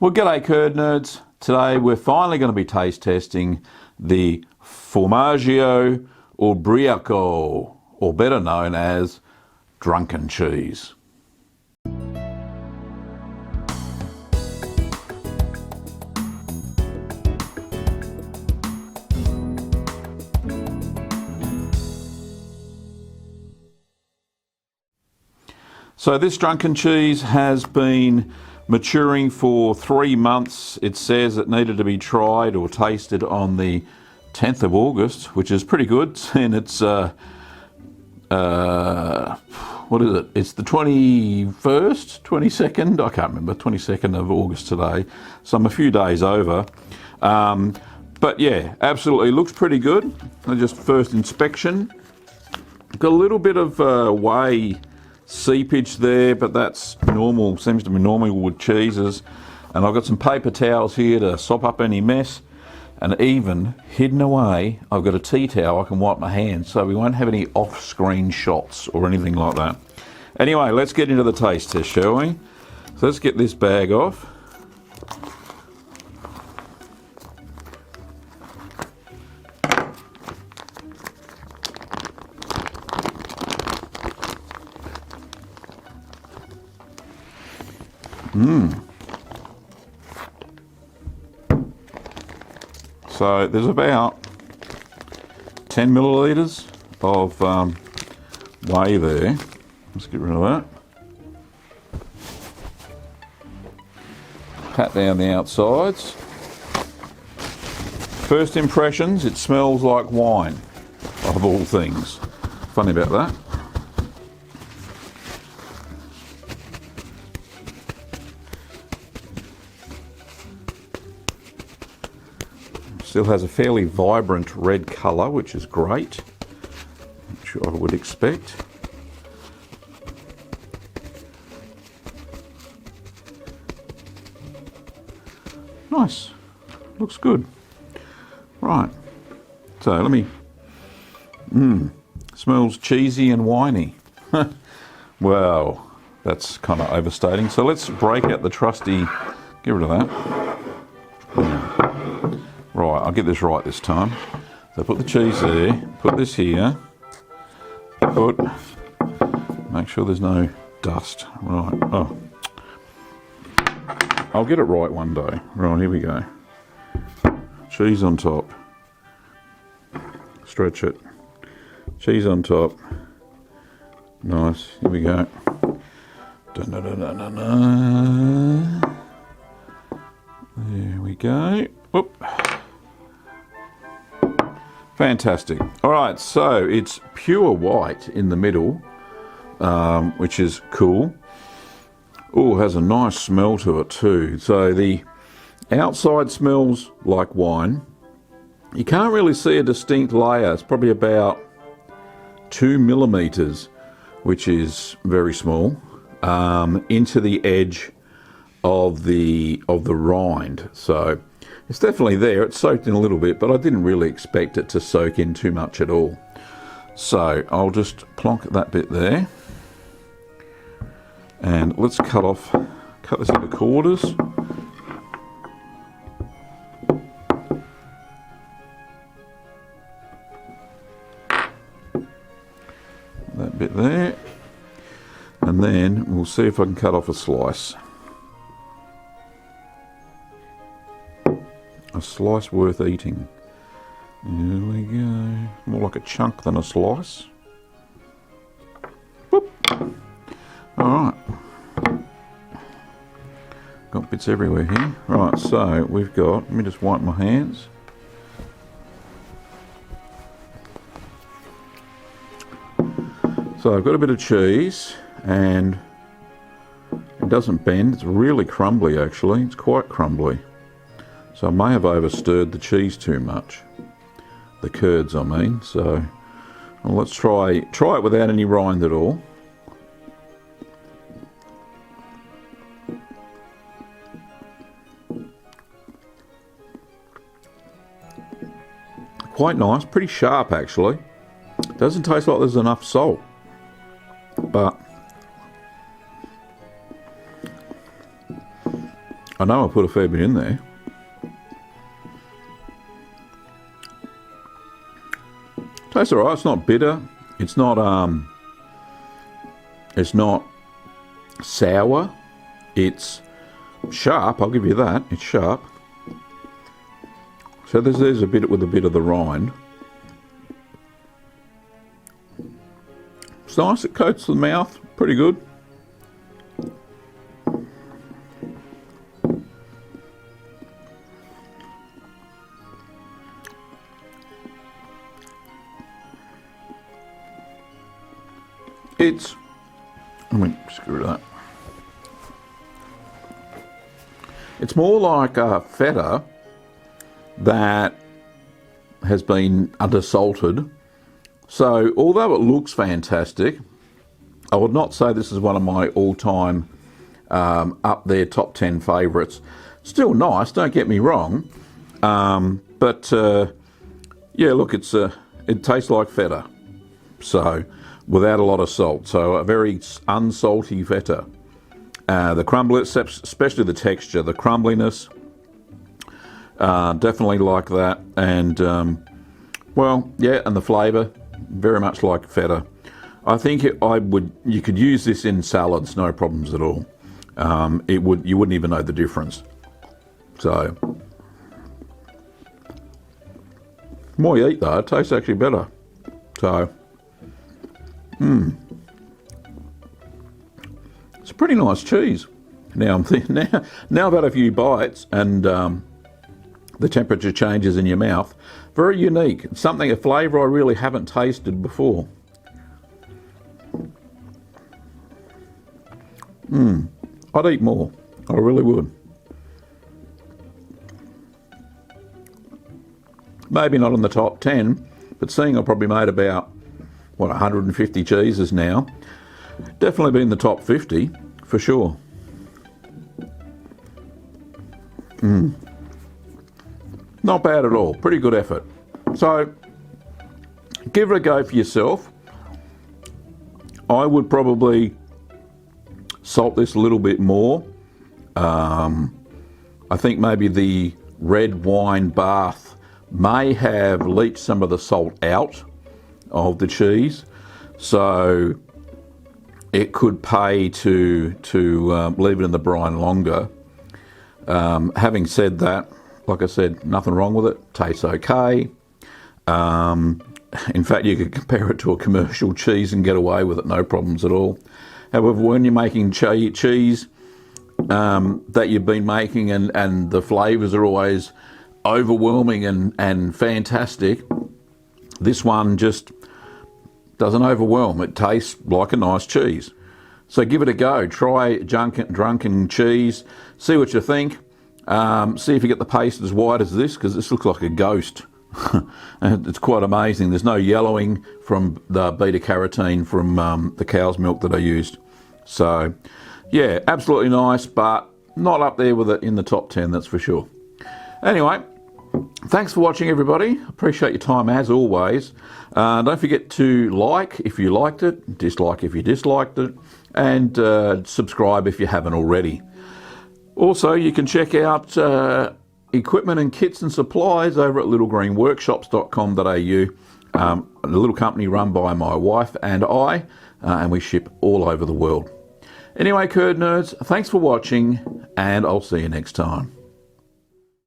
Well, g'day curd nerds. Today we're finally going to be taste testing the Formaggio Ubriaco, or better known as Drunken Cheese. So this Drunken Cheese has been maturing for 3 months. It says it needed to be tried or tasted on the 10th of August, which is pretty good, and it's what is it? It's the 21st, 22nd, I can't remember, 22nd of August today, so I'm a few days over. But yeah, absolutely looks pretty good. Just first inspection. Got a little bit of whey seepage there, but that's normal, seems to be normal with cheeses. And I've got some paper towels here to sop up any mess, and even hidden away I've got a tea towel I can wipe my hands, so we won't have any off-screen shots or anything like that. Anyway, let's get into the taste test, shall we? So let's get this bag off. So there's about 10 millilitres of whey there. Let's get rid of that. Pat down the outsides. First impressions, it smells like wine, of all things. Funny about that. Still has a fairly vibrant red colour, which is great, which I would expect. Nice, looks good. Right, so let me, smells cheesy and winey. Well, that's kind of overstating. So let's break out the trusty, get rid of that. Right, I'll get this right this time. So put the cheese there, put this here, make sure there's no dust. Right, oh. I'll get it right one day. Right, here we go. Cheese on top. Stretch it. Cheese on top. Nice, here we go. Dun-dun-dun-dun-dun-dun. There we go. Whoop. Fantastic. All right, so it's pure white in the middle, which is cool. Oh, has a nice smell to it too. So the outside smells like wine. You can't really see a distinct layer. It's probably about 2 millimeters, which is very small, into the edge of the rind. So it's definitely there. It's soaked in a little bit, but I didn't really expect it to soak in too much at all. So I'll just plonk that bit there. And let's cut this into quarters. That bit there. And then we'll see if I can cut off a slice. A slice worth eating. There we go. More like a chunk than a slice. Whoop. Alright. Got bits everywhere here. Right, so we've got, let me just wipe my hands. So I've got a bit of cheese, and it doesn't bend. It's really crumbly actually. It's quite crumbly. So I may have overstirred the cheese too much. The curds, I mean. So well, let's try it without any rind at all. Quite nice, pretty sharp actually. Doesn't taste like there's enough salt, but I know I put a fair bit in there. Tastes alright. It's not bitter. It's not sour. It's sharp. I'll give you that. It's sharp. So there's a bit with a bit of the rind. It's nice. It coats the mouth. Pretty good. Let me screw that. It's more like a feta that has been undersalted. So although it looks fantastic, I would not say this is one of my all-time up there top 10 favourites. Still nice, don't get me wrong, but yeah, look, it tastes like feta, so without a lot of salt. So a very unsalty feta. The crumbliness, especially the texture, the crumbliness, definitely like that, and well, yeah, and the flavour, very much like feta. I think you could use this in salads, no problems at all. You wouldn't even know the difference. So, the more you eat though, it tastes actually better. So, it's a pretty nice cheese. Now I'm thinking, now I've had a few bites and the temperature changes in your mouth. Very unique. It's a flavour I really haven't tasted before. I'd eat more. I really would. Maybe not in the top 10, but seeing I've probably made about, 150 cheeses now, definitely be in the top 50 for sure. Not bad at all. Pretty good effort. So give it a go for yourself. I would probably salt this a little bit more. I think maybe the red wine bath may have leached some of the salt out of the cheese, so it could pay to leave it in the brine longer. Having said that, like I said, nothing wrong with it. Tastes okay. In fact, you could compare it to a commercial cheese and get away with it, no problems at all. However, when you're making cheese that you've been making and the flavours are always overwhelming and fantastic, this one just doesn't overwhelm. It tastes like a nice cheese. So give it a go. Try Drunken Cheese. See what you think. See if you get the paste as white as this, because this looks like a ghost. It's quite amazing. There's no yellowing from the beta carotene from the cow's milk that I used. So yeah, absolutely nice, but not up there with it in the top 10, that's for sure. Anyway, thanks for watching, everybody. Appreciate your time as always. Don't forget to like if you liked it, dislike if you disliked it, and subscribe if you haven't already. Also, you can check out equipment and kits and supplies over at littlegreenworkshops.com.au, a little company run by my wife and I, and we ship all over the world. Anyway, Curd Nerds, thanks for watching, and I'll see you next time.